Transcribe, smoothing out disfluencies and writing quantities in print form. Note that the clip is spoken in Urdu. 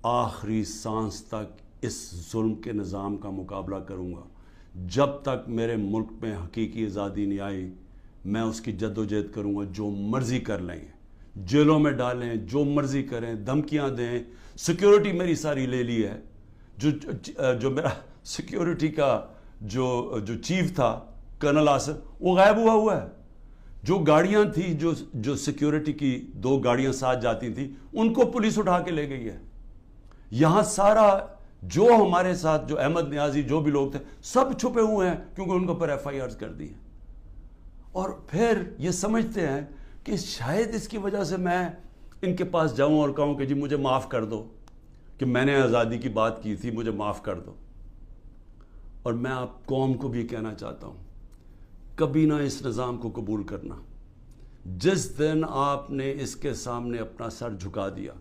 آخری سانس تک اس ظلم کے نظام کا مقابلہ کروں گا. جب تک میرے ملک میں حقیقی آزادی نہیں آئی میں اس کی جد و جہد کروں گا. جو مرضی کر لیں, جیلوں میں ڈالیں, جو مرضی کریں, دھمکیاں دیں. سیکیورٹی میری ساری لے لی ہے. جو میرا سیکیورٹی کا جو چیف تھا کرنل آصف, وہ غائب ہوا ہے. جو گاڑیاں تھیں, جو سیکیورٹی کی 2 گاڑیاں ساتھ جاتی تھیں, ان کو پولیس اٹھا کے لے گئی ہے. یہاں سارا جو ہمارے ساتھ جو احمد نیازی جو بھی لوگ تھے سب چھپے ہوئے ہیں کیونکہ ان کے اوپر ایف آئی آرز کر دی ہیں. اور پھر یہ سمجھتے ہیں کہ شاید اس کی وجہ سے میں ان کے پاس جاؤں اور کہوں کہ جی مجھے معاف کر دو کہ میں نے آزادی کی بات کی تھی, مجھے معاف کر دو. اور میں آپ قوم کو بھی کہنا چاہتا ہوں, کبھی نہ اس نظام کو قبول کرنا. جس دن آپ نے اس کے سامنے اپنا سر جھکا دیا